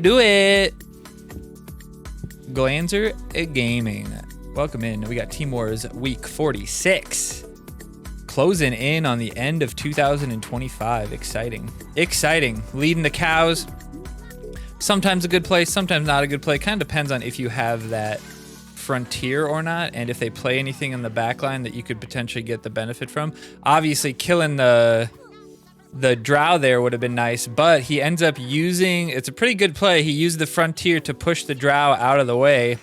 Do it. Glanzer Gaming. Welcome in. We got Team Wars week 46. Closing in on the end of 2025. Exciting. Exciting. Leading the cows. Sometimes a good play, sometimes not a good play. Kind of depends on if you have that frontier or not, and if they play anything in the back line that you could potentially get the benefit from. Obviously, killing the Drow there would have been nice, but he ends up using, it's a pretty good play. He used the frontier to push the Drow out of the way,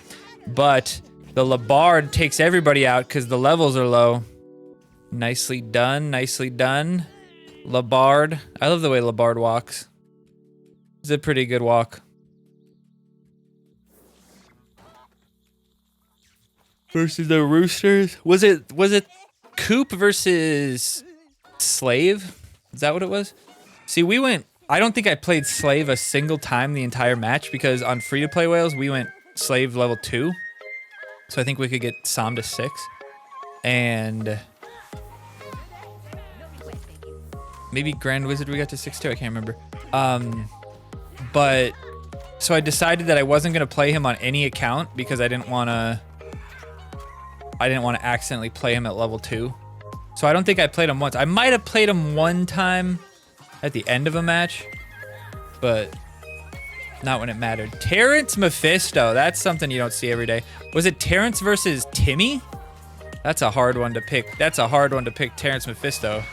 but the Labard takes everybody out because the levels are low. Nicely done, nicely done. Labard, I love the way Labard walks. It's a pretty good walk. Versus the Roosters. Was it Coop versus Slave? Is that what it was? See, we went, I don't think I played Slave a single time the entire match because on free-to-play whales, we went Slave level 2. So I think we could get Som to 6. And maybe Grand Wizard we got to 6 too, I can't remember. But so I decided that I wasn't gonna play him on any account because I didn't wanna accidentally play him at level 2. So I don't think I played him once. I might have played him one time at the end of a match, but not when it mattered. Terrence Mephisto, that's something you don't see every day. Was it Terrence versus Timmy? That's a hard one to pick. That's a hard one to pick, Terrence Mephisto.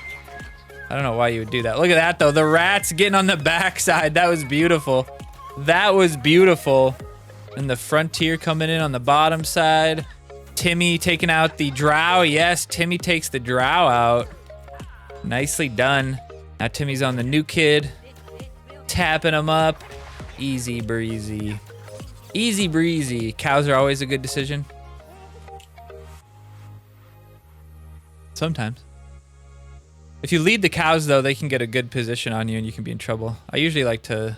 I don't know why you would do that. Look at that though, the rats getting on the backside. That was beautiful. That was beautiful. And the frontier coming in on the bottom side. Timmy taking out the Drow. Yes, Timmy takes the Drow out. Nicely done. Now Timmy's on the new kid. Tapping him up. Easy breezy. Easy breezy. Cows are always a good decision. Sometimes. If you lead the cows, though, they can get a good position on you and you can be in trouble. I usually like to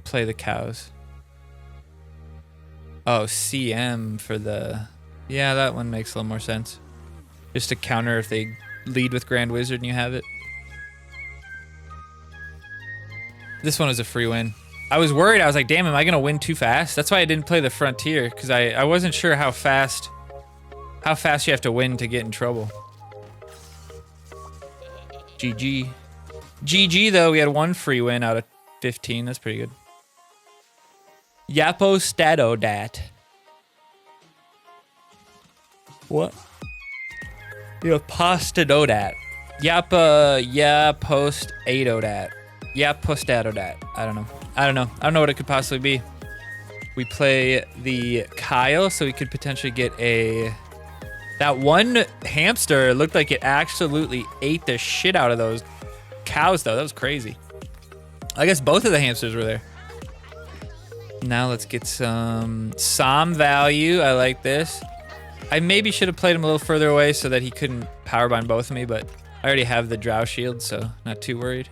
play the cows. Oh, CM for the... Yeah, that one makes a little more sense. Just to counter if they lead with Grand Wizard and you have it. This one was a free win. I was worried. I was like, damn, am I going to win too fast? That's why I didn't play the Frontier, because I wasn't sure how fast you have to win to get in trouble. GG. GG, though, we had one free win out of 15. That's pretty good. Yapostatodat. What? Yapostatodat. Yapostatodat. Yapostatodat. I don't know. I don't know what it could possibly be. We play the Kyle, so we could potentially get a... That one hamster looked like it absolutely ate the shit out of those cows, though. That was crazy. I guess both of the hamsters were there. Now let's get some Som value. I like this. I maybe should have played him a little further away so that he couldn't powerbind both of me, but I already have the Drow shield, so not too worried.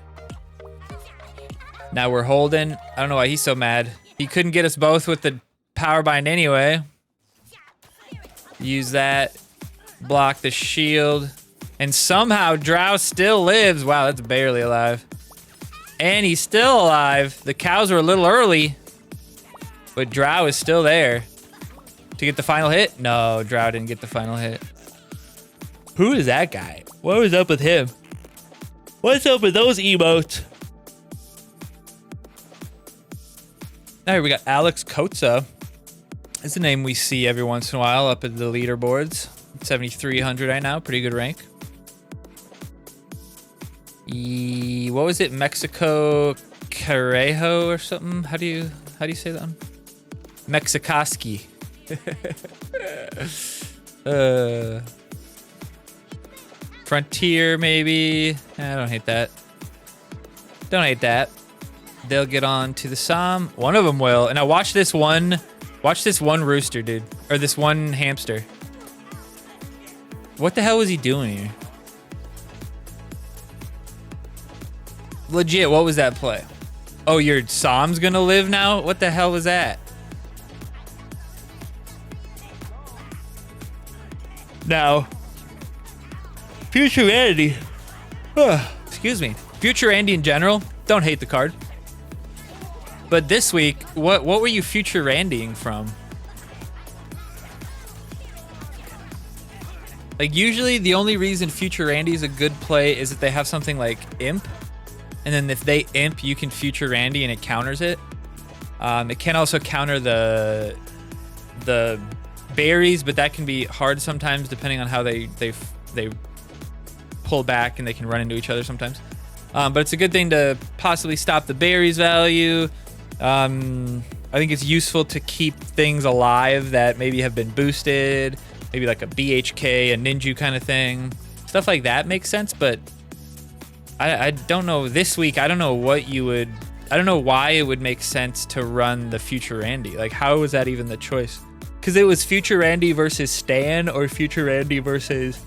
Now we're holding. I don't know why he's so mad. He couldn't get us both with the powerbind anyway. Use that. Block the shield. And somehow Drow still lives. Wow, that's barely alive. And he's still alive. The cows were a little early. But Drow is still there. To get the final hit? No, Drow didn't get the final hit. Who is that guy? What was up with him? What's up with those emotes? All right, we got Alex Kotza. It's a name we see every once in a while up at the leaderboards. 7,300 right now, pretty good rank. What was it? Mexico Carejo or something? How do you say that one? Mexikoski. Frontier maybe. I don't hate that. Don't hate that. They'll get on to the Som. One of them will. And now watch this one rooster, dude. Or this one hamster. What the hell was he doing here? Legit, what was that play? Oh, your Som's gonna live now? What the hell was that? Now, Future Andy. Excuse me. Future Andy in general, Don't hate the card. But this week, what were you future Randying from? Like, usually the only reason future Randy is a good play is if they have something like Imp. And then if they Imp, you can future Randy and it counters it. It can also counter the berries, but that can be hard sometimes depending on how they pull back and they can run into each other sometimes. But it's a good thing to possibly stop the berries value. I think it's useful to keep things alive that maybe have been boosted. Maybe like a BHK, a Ninju kind of thing. Stuff like that makes sense, but I don't know. This week, I don't know what you would... I don't know why it would make sense to run the Future Randy. Like, how was that even the choice? Because it was Future Randy versus Stan or Future Randy versus...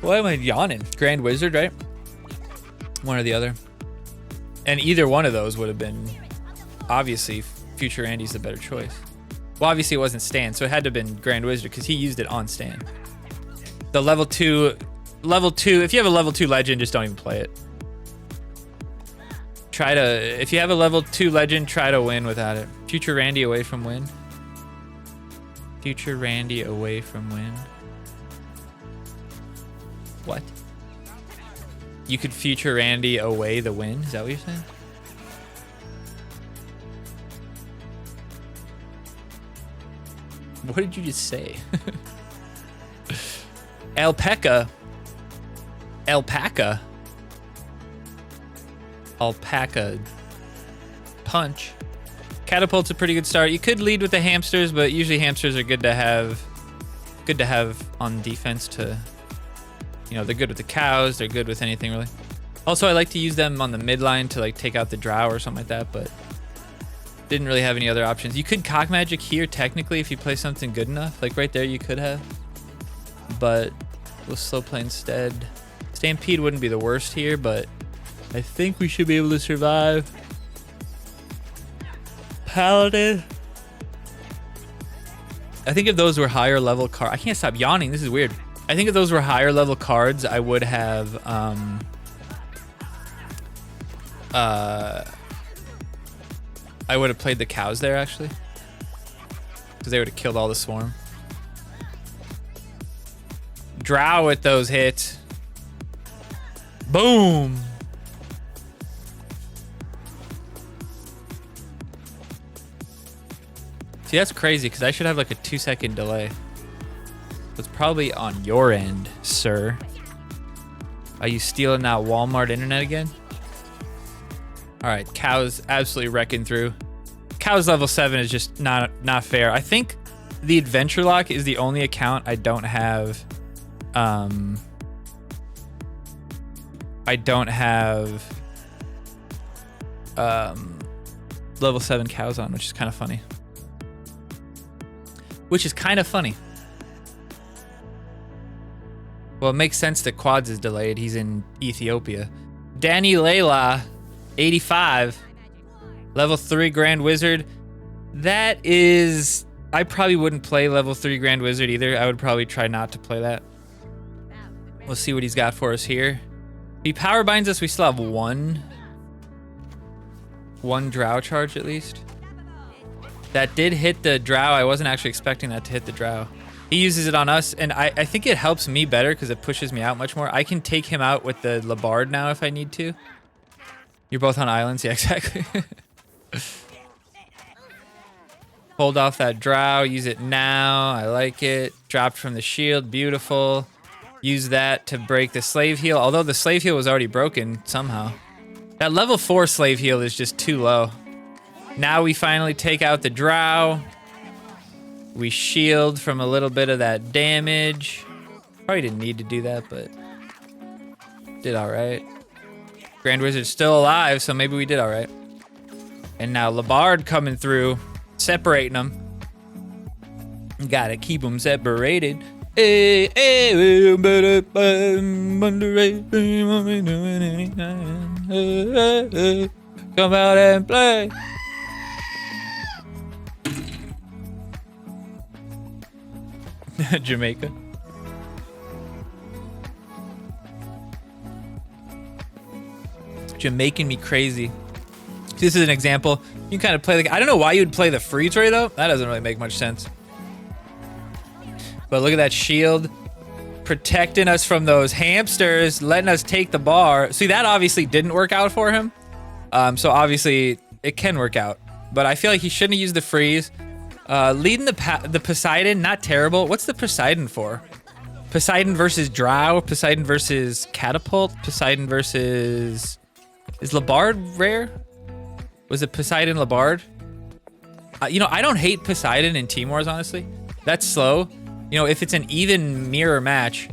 why am I yawning? Grand Wizard, right? One or the other. And either one of those would have been... Obviously, Future Randy's the better choice. Well, obviously it wasn't Stan, so it had to have been Grand Wizard because he used it on Stan. The level 2, if you have a level 2 legend, just don't even play it. If you have a level 2 legend, try to win without it. Future Randy away from win. Future Randy away from win. What? You could Future Randy away the win? Is that what you're saying? What did you just say? Alpaca. Punch. Catapult's a pretty good start. You could lead with the hamsters, but usually hamsters are good to have on defense to, you know, they're good with the cows, they're good with anything really. Also, I like to use them on the midline to like take out the Drow or something like that, but didn't really have any other options. You could cock magic here technically if you play something good enough. Like right there you could have, but we'll slow play instead. Stampede wouldn't be the worst here, but I think we should be able to survive. Paladin. I think if those were higher level cards, I can't stop yawning, this is weird. I think if those were higher level cards, I would have I would have played the cows there, actually. Because they would have killed all the swarm. Drow with those hits. Boom! See, that's crazy, because I should have like a 2-second delay. It's probably on your end, sir. Are you stealing that Walmart internet again? All right, cows absolutely wrecking through. Cows level 7 is just not fair. I think the Adventure Lock is the only account I don't have. Level 7 cows on, which is kind of funny. Well, it makes sense that Quads is delayed. He's in Ethiopia. Danny Layla, 85. Level 3 Grand Wizard. That is... I probably wouldn't play level 3 Grand Wizard either. I would probably try not to play that. We'll see what he's got for us here. If he power binds us, we still have one Drow charge at least. That did hit the Drow. I wasn't actually expecting that to hit the Drow. He uses it on us, and I think it helps me better because it pushes me out much more. I can take him out with the Labard now if I need to. You're both on islands? Yeah, exactly. Hold off that Drow. Use it now. I like it. Dropped from the shield. Beautiful. Use that to break the slave heal. Although the slave heal was already broken somehow. That level 4 slave heal is just too low. Now we finally take out the Drow. We shield from a little bit of that damage. Probably didn't need to do that, but did all right. Grand Wizard's still alive, so maybe we did all right. And now Labard coming through, separating them. Gotta keep them separated. Hey, hey, come out and play. Jamaica. You're making me crazy. This is an example. You can kind of play the... I don't know why you would play the freeze ray, though. That doesn't really make much sense. But look at that shield. Protecting us from those hamsters. Letting us take the bar. See, that obviously didn't work out for him. So obviously, it can work out. But I feel like he shouldn't have used the freeze. Leading the Poseidon, not terrible. What's the Poseidon for? Poseidon versus Drow. Poseidon versus Catapult. Poseidon versus... Is Labard rare? Was it Poseidon Labard? You know, I don't hate Poseidon in Team Wars, honestly. That's slow. You know, if it's an even mirror match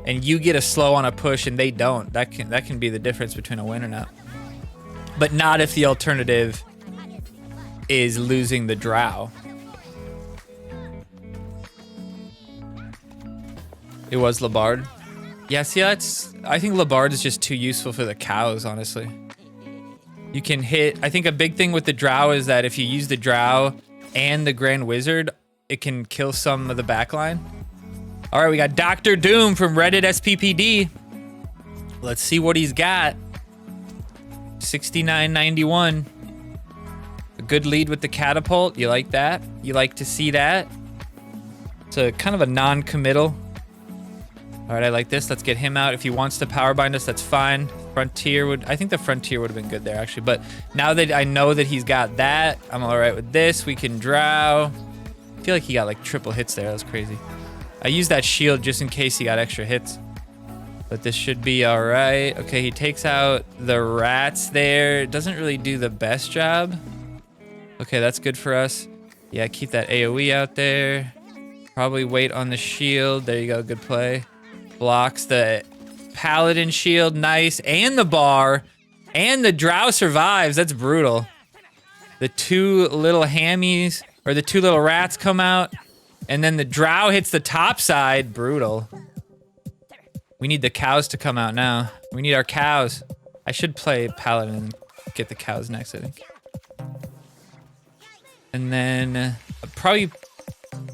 and you get a slow on a push and they don't, that can be the difference between a win or not. But not if the alternative is losing the Drow. It was Labard. Yeah, see, I think Labard is just too useful for the cows, honestly. You can hit... I think a big thing with the Drow is that if you use the Drow and the Grand Wizard, it can kill some of the backline. All right, we got Dr. Doom from Reddit SPPD. Let's see what he's got. 69.91. A good lead with the catapult. You like that? You like to see that? It's a kind of a non-committal. All right, I like this. Let's get him out. If he wants to power bind us, that's fine. Frontier would... I think the Frontier would have been good there, actually. But now that I know that he's got that, I'm all right with this. We can Drow. I feel like he got like triple hits there. That was crazy. I used that shield just in case he got extra hits. But this should be all right. Okay, he takes out the rats there. Doesn't really do the best job. Okay, that's good for us. Yeah, keep that AoE out there. Probably wait on the shield. There you go, good play. Blocks the Paladin shield, nice. And the bar. And the Drow survives. That's brutal. The two little hammies, or the two little rats come out. And then the Drow hits the top side. Brutal. We need the cows to come out now. We need our cows. I should play Paladin and get the cows next, I think. And then probably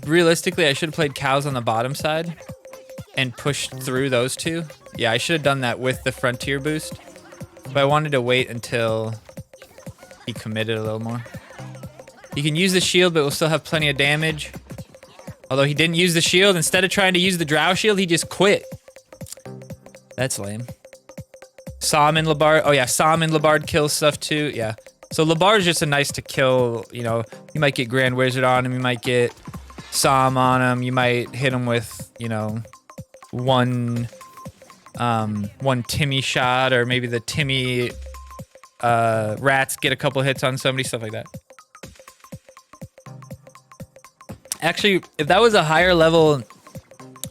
realistically, I should have played cows on the bottom side and pushed through those two. Yeah, I should have done that with the Frontier boost. But I wanted to wait until he committed a little more. He can use the shield, but we'll still have plenty of damage. Although he didn't use the shield. Instead of trying to use the Drow shield, he just quit. That's lame. Sam and Labard. Oh yeah, Sam and Labard kill stuff too. Yeah. So Labard's just a nice to kill, you know. You might get Grand Wizard on him. You might get Sam on him. You might hit him with, you know, one Timmy shot, or maybe the Timmy rats get a couple hits on somebody, stuff like that. Actually, if that was a higher level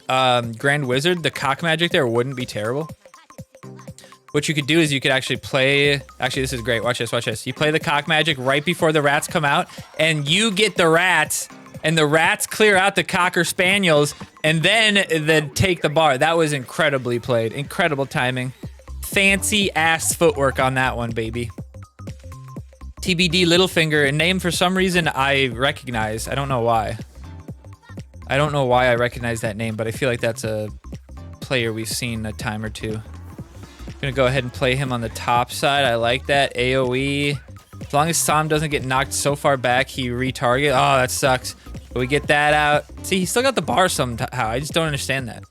Grand Wizard, the cock magic there wouldn't be terrible. What you could do is you could actually play... Actually, this is great. Watch this, watch this. You play the cock magic right before the rats come out, and you get the rats, and the rats clear out the cocker spaniels, and then take the bar. That was incredibly played. Incredible timing. Fancy ass footwork on that one, baby. TBD Littlefinger, a name for some reason I recognize. I don't know why. I don't know why I recognize that name, but I feel like that's a player we've seen a time or two. Gonna go ahead and play him on the top side. I like that. AoE. As long as Sam doesn't get knocked so far back, he retarget. Oh, that sucks. But we get that out. See, he still got the bar somehow. I just don't understand that.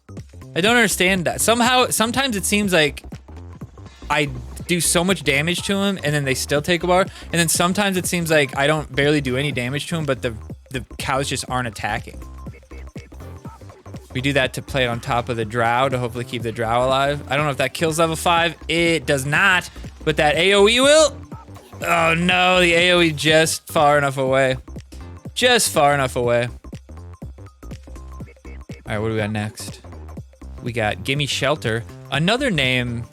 I don't understand that. Somehow, sometimes it seems like I do so much damage to him and then they still take a bar. And then sometimes it seems like I don't barely do any damage to him, but the cows just aren't attacking. We do that to play it on top of the Drow to hopefully keep the Drow alive. I don't know if that kills level 5. It does not, but that AoE will. Oh no, the AoE just far enough away. Just far enough away. All right, what do we got next? We got Gimme Shelter. Another name.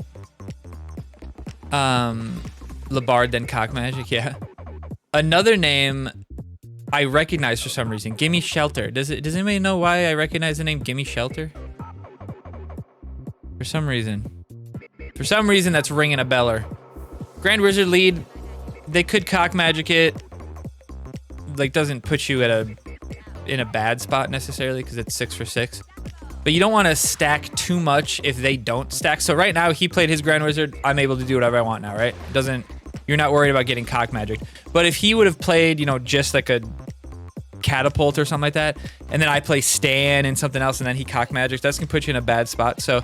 Labard, then Cock Magic, yeah. Another name I recognize for some reason. Gimme Shelter. Does anybody know why I recognize the name Gimme Shelter? For some reason. For some reason that's ringing a beller. Grand Wizard lead. They could Cock Magic it. Like, doesn't put you at in a bad spot necessarily because it's 6 for 6. But you don't want to stack too much if they don't stack. So right now he played his Grand Wizard. I'm able to do whatever I want now, right? You're not worried about getting cock magic. But if he would have played, you know, just like a catapult or something like that, and then I play Stan and something else, and then he cock magic, that's gonna put you in a bad spot. So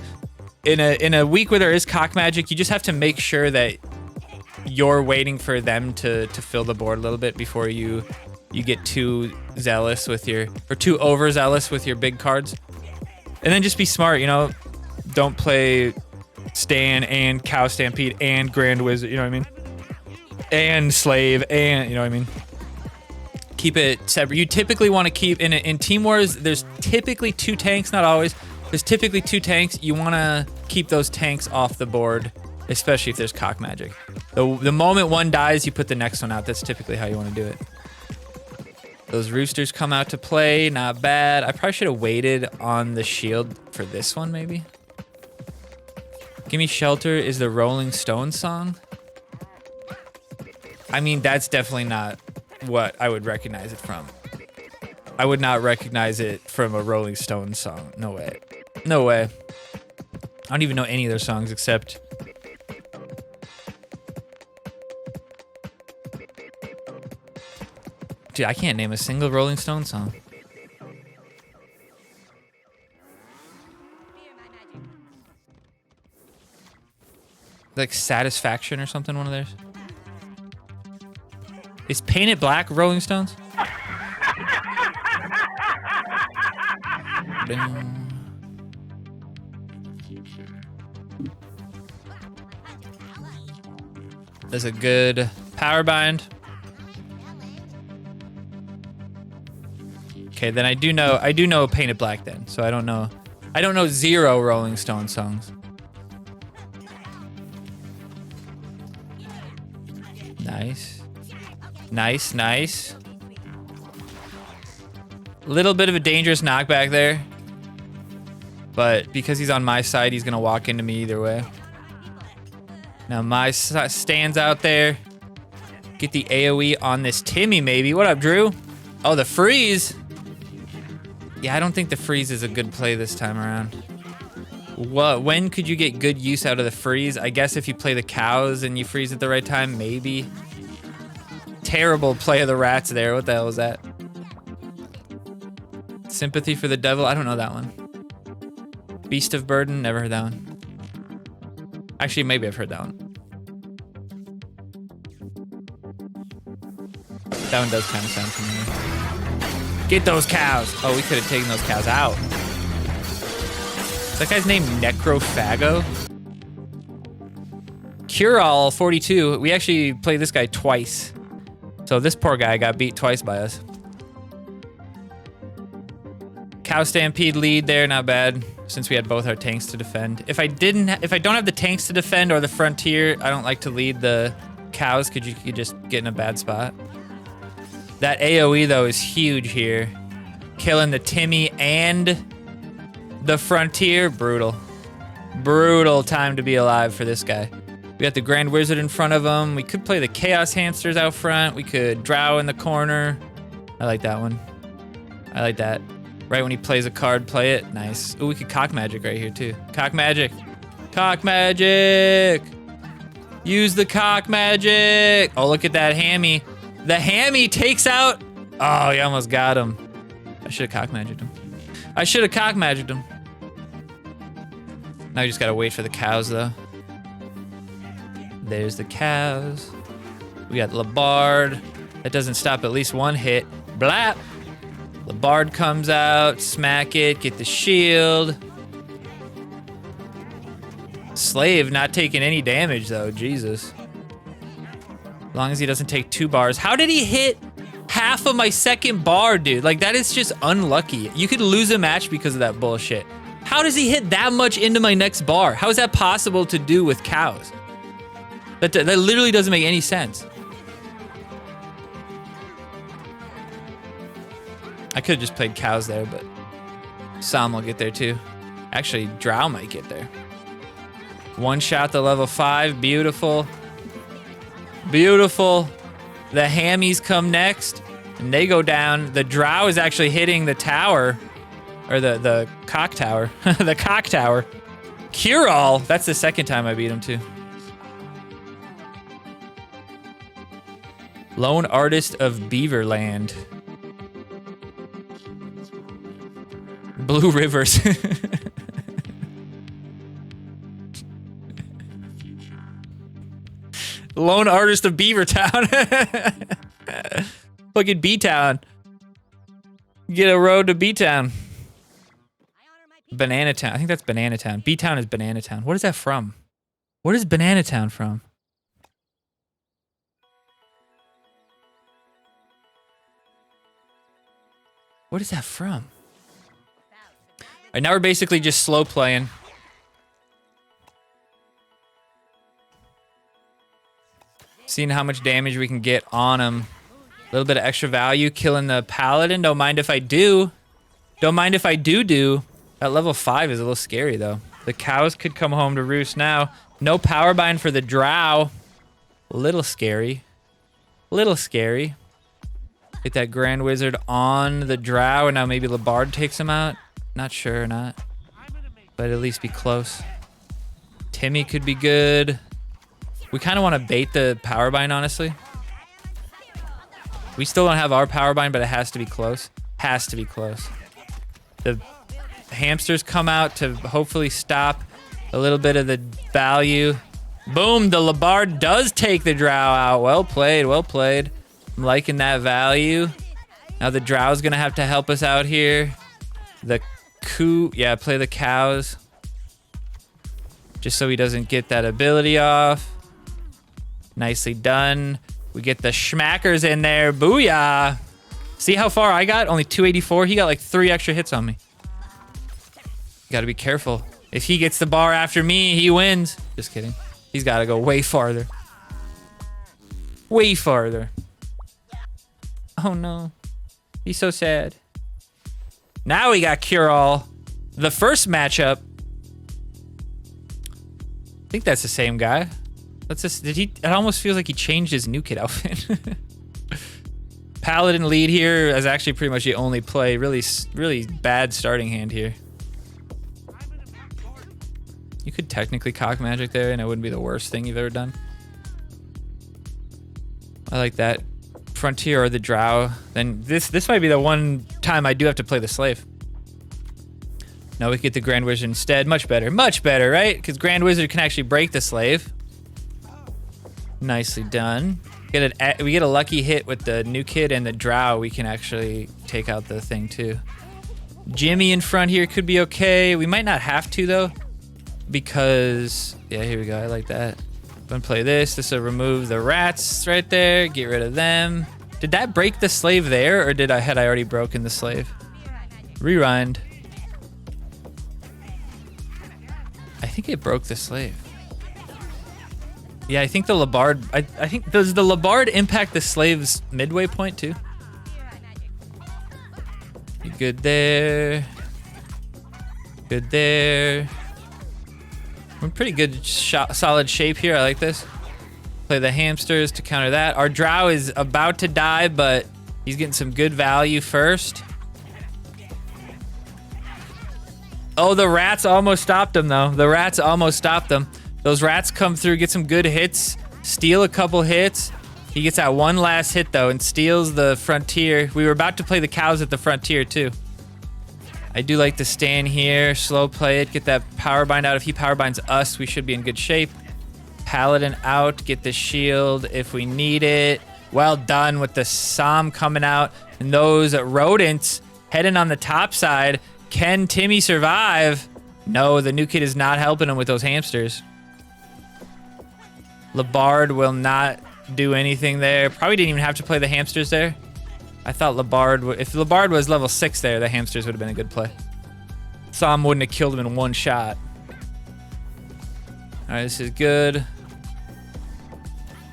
in a week where there is cock magic, you just have to make sure that you're waiting for them to fill the board a little bit before you get too zealous with or too overzealous with your big cards. And then just be smart, you know, don't play Stan and Cow Stampede and Grand Wizard, you know what I mean? And Slave and, you know what I mean? Keep it separate. You typically want to keep, in Team Wars, there's typically 2 tanks, not always. There's typically 2 tanks. You want to keep those tanks off the board, especially if there's cock magic. The moment one dies, you put the next one out. That's typically how you want to do it. Those roosters come out to play, not bad. I probably should have waited on the shield for this one, maybe. Gimme Shelter is the Rolling Stones song. I mean, that's definitely not what I would recognize it from. I would not recognize it from a Rolling Stones song. No way. No way. I don't even know any of their songs except... Dude, I can't name a single Rolling Stone song. Like Satisfaction or something, one of theirs. Is Paint It Black Rolling Stones? There's a good power bind. Okay, then I do know Paint It Black then, so I don't know 0 Rolling Stone songs. Nice. Nice, nice. Little bit of a dangerous knockback there. But because he's on my side, he's gonna walk into me either way. Now my stands out there. Get the AoE on this Timmy maybe. What up, Drew? Oh, the freeze. Yeah, I don't think the freeze is a good play this time around. When could you get good use out of the freeze? I guess if you play the cows and you freeze at the right time, maybe. Terrible play of the rats there. What the hell was that? Sympathy for the Devil. I don't know that one. Beast of Burden. Never heard that one. Actually, maybe I've heard that one. That one does kind of sound familiar. Get those cows. Oh, we could have taken those cows out. Is that guy's name Necrophago? Cure-All 42. We actually played this guy twice. So this poor guy got beat twice by us. Cow Stampede lead there, not bad. Since we had both our tanks to defend. If I don't have the tanks to defend or the Frontier, I don't like to lead the cows because you could just get in a bad spot. That AoE though is huge here. Killing the Timmy and the Frontier, brutal. Brutal time to be alive for this guy. We got the Grand Wizard in front of him. We could play the Chaos Hamsters out front. We could Drow in the corner. I like that one. I like that. Right when he plays a card, play it. Nice. Ooh, we could Cock Magic right here too. Cock Magic. Cock Magic. Use the Cock Magic. Oh, look at that hammy. The hammy takes out. Oh, he almost got him. I should have Cock Magicked him. I should have Cock Magicked him. Now you just gotta wait for the cows though. There's the cows. We got Labard. That doesn't stop at least one hit. Blap. Labard comes out, smack it, get the shield. Slave not taking any damage though, Jesus. As long as he doesn't take 2 bars. How did he hit half of my second bar, dude? Like, that is just unlucky. You could lose a match because of that bullshit. How does he hit that much into my next bar? How is that possible to do with cows? That literally doesn't make any sense. I could have just played cows there, but Sam will get there too. Actually, Drow might get there. One shot the level 5, beautiful. Beautiful. The hammies come next, and they go down. The Drow is actually hitting the tower. Or the cock tower. The cock tower. Cure all. That's the second time I beat him too. Lone Artist of Beaverland. Blue Rivers. Lone Artist of Beavertown. Fucking B-Town. Get a road to B-Town. Banana Town. I think that's Banana Town. B-Town is Banana Town. What is that from? What is Banana Town from? What is that from? All right, now we're basically just slow playing. Seeing how much damage we can get on him. A little bit of extra value, killing the paladin. Don't mind if I do. Don't mind if I do. That level 5 is a little scary though. The cows could come home to roost now. No power bind for the drow. A little scary. Little scary. Get that Grand Wizard on the drow, and now maybe Labard takes him out. Not sure or not. But at least be close. Timmy could be good. We kind of want to bait the power bind, honestly. We still don't have our power bind, but it has to be close. Has to be close. The hamsters come out to hopefully stop a little bit of the value. Boom, the Labard does take the drow out. Well played, well played. I'm liking that value. Now the drow's gonna have to help us out here. The yeah, play the cows. Just so he doesn't get that ability off. Nicely done. We get the schmackers in there. Booyah. See how far I got? Only 284. He got like 3 extra hits on me. You gotta be careful. If he gets the bar after me, he wins. Just kidding. He's gotta go way farther. Way farther. Oh no. He's so sad. Now we got Cure All. The first matchup. I think that's the same guy. Let's just, it almost feels like he changed his new kid outfit. Paladin lead here is actually pretty much the only play. Really bad starting hand here. You could technically cock magic there and it wouldn't be the worst thing you've ever done. I like that. Frontier or the drow. Then this might be the one time I do have to play the slave. No, we get the Grand Wizard instead. Much better, right? Because Grand Wizard can actually break the slave. Nicely done. We get a lucky hit with the new kid and the drow. We can actually take out the thing too. Jimmy in front here could be okay. We might not have to though, because yeah, here we go. I like that. I'm gonna play this. This will remove the rats right there. Get rid of them. Did that break the slave there, or had I already broken the slave? Rewind. I think it broke the slave. Yeah, I think the Labard. I think does the Labard impact the slave's midway point too? You good there? Good there. We're in pretty good, solid shape here. I like this. Play the hamsters to counter that. Our drow is about to die, but he's getting some good value first. Oh, the rats almost stopped him, though. The rats almost stopped him. Those rats come through, get some good hits, steal a couple hits. He gets that one last hit, though, and steals the frontier. We were about to play the cows at the frontier, too. I do like to stand here, slow play it, get that power bind out. If he power binds us, we should be in good shape. Paladin out, get the shield if we need it. Well done with the Som coming out. And those rodents heading on the top side. Can Timmy survive? No, the new kid is not helping him with those hamsters. Labard will not do anything there. Probably didn't even have to play the hamsters there. I thought Labard, if Labard was level 6 there, the hamsters would have been a good play. Som wouldn't have killed him in one shot. All right, this is good.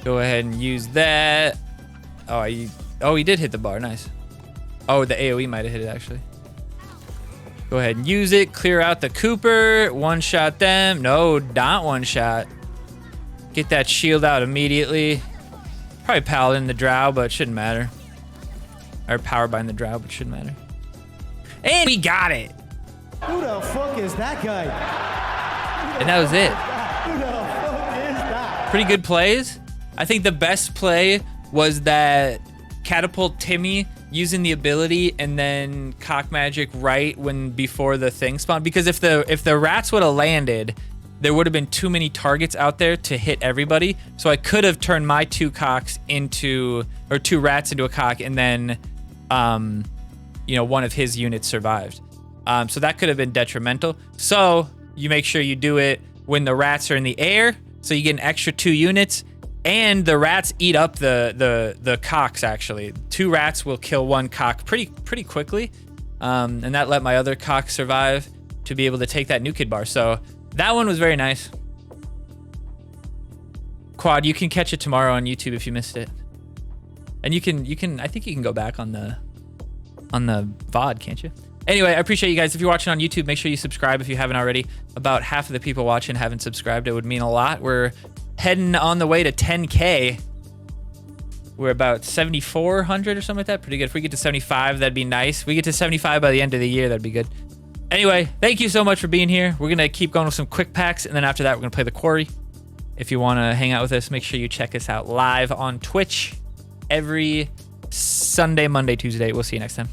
Go ahead and use that. Oh, he did hit the bar, nice. Oh, the AoE might have hit it actually. Go ahead and use it, clear out the Cooper, one-shot them. No, not one-shot. Get that shield out immediately. Probably Paladin the Drow, but it shouldn't matter. Or Powerbind the Drow, but it shouldn't matter. And we got it. Who the fuck is that guy? And that was it. Who the fuck is that? Pretty good plays. I think the best play was that catapult Timmy using the ability and then cock magic right when before the thing spawned. Because if the rats would have landed, there would have been too many targets out there to hit everybody. So I could have turned my 2 cocks into, or 2 rats into a cock, and then, you know, one of his units survived. So that could have been detrimental. So you make sure you do it when the rats are in the air, so you get an extra 2 units. And the rats eat up the cocks, actually. 2 rats will kill 1 cock pretty quickly. And that let my other cock survive to be able to take that new kid bar. So that one was very nice. Quad, you can catch it tomorrow on YouTube if you missed it. And you can I think you can go back on the VOD, can't you? Anyway, I appreciate you guys. If you're watching on YouTube, make sure you subscribe if you haven't already. About half of the people watching haven't subscribed. It would mean a lot. We're heading on the way to 10K. We're about 7,400 or something like that. Pretty good. If we get to 75, that'd be nice. If we get to 75 by the end of the year, that'd be good. Anyway, thank you so much for being here. We're going to keep going with some quick packs, and then after that, we're going to play the quarry. If you want to hang out with us, make sure you check us out live on Twitch every Sunday, Monday, Tuesday. We'll see you next time.